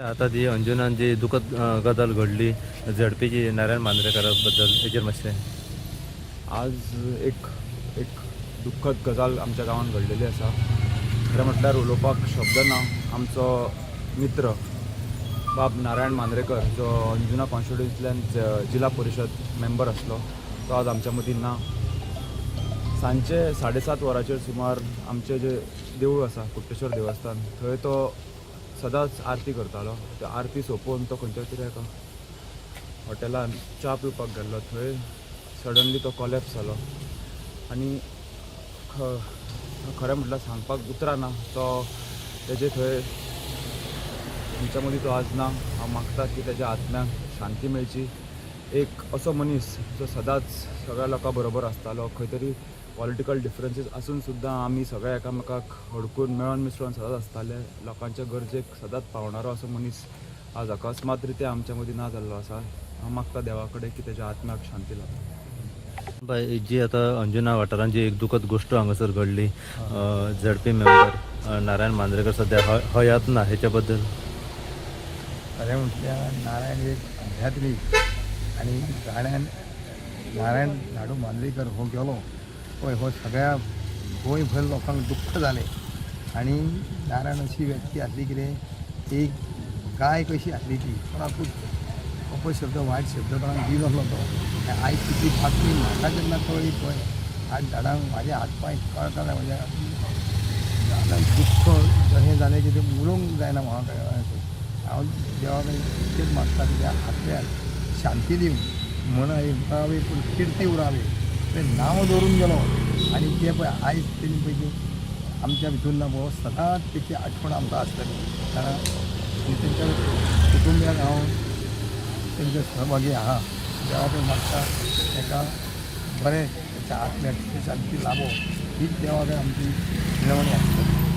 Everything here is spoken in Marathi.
आता ती अंजुनान जी दुखद गजाल घडली झडपीची नारायण मांद्रेकराबद्दल हेचेर मातशें. आज एक एक दुख्खद गजाल आमच्या गांवांत घडलेली आसा. खरें म्हटल्यार उलोवपाक शब्द ना. आमचो मित्र बाब नारायण मांद्रेकर जो अंजुना कॉन्स्टिट्युन्सींतल्यान जिल्हा परिशद मेंबर आसलो तो आज आमच्या मदीं ना. सांजचे 7:30 वरांचेर सुमार आमचें जें देवूळ आसा कुट्टेश्वर देवस्थान थंय तो सदांच आरती करतालो. त्या आरती सोंपोवन तो खंयच्या तरी एका हॉटेलान च्या पिवपाक गेल्लो. थंय सडनली तो कोलॅप्स जालो आनी खरें म्हटल्यार सांगपाक उतरां ना. तो तेजे थंय आमच्या मदीं तो आज ना. हांव मागता की तेज्या आत्म्याक शांती मेळची. एक असो मनीस जो सदांच सगळ्या लोकां बरोबर आसतालो. खंय तरी पॉलिटिकल डिफरन्सीस आसून सुद्दां आमी सगळे एकामेकाक हडकून मेळोन मिसळून सदांच आसताले. लोकांच्या गरजेक सदांच पावणारो असो मनीस आज अकस्मात रित्या आमच्या मदीं ना जाल्लो आसा. हांव मागता देवा कडेन की तेज्या आत्म्याक शांती लाभता. बाय जी आता अंजुना वाठारांत जी एक दुखद गोश्ट हांगासर घडली झडपी मेंबर नारायण मांद्रेकर सध्या हयात ना हेच्या बद्दल. खरें म्हटल्यार नारायण एक आध्यात्मीक आनी नारायण लाडू मांद्रेकर हो गेलो पळय हो सगळ्या गोंयभर लोकांक दुख्ख जालें. आनी नारायण अशी व्यक्ती आसली कितें एक गाय कशी आसली ती कोणाकूच अपशब्द वायट शब्द कोणाक दिनासलो तो. आयज तिची बातमी म्हाका जेन्ना कळ्ळी पळय आज झाडांक म्हाजे हात पांय कळटाले म्हाज्या दुख्ख हें जालें की तें उलोवंक जायना म्हाका. हांव देवा कडेन इतकेंच मागता की त्या आत्म्याक शांती दिवं म्हणावी पूण किर्ती उरावी. तें नांव दवरून गेलो आनी तें पळय आयज तेणी पळय आमच्या भितून ना पळय सदांच तेची आठवण आमकां आसतली. कारण तेंच्या कुटुंब्याक हांव तेंचे सहभागी आहा. देवा कडेन मागता ताका बरें तेच्या आत्म्याक शांती लाभो हीच देवा कडेन आमची विनवणी आसतली.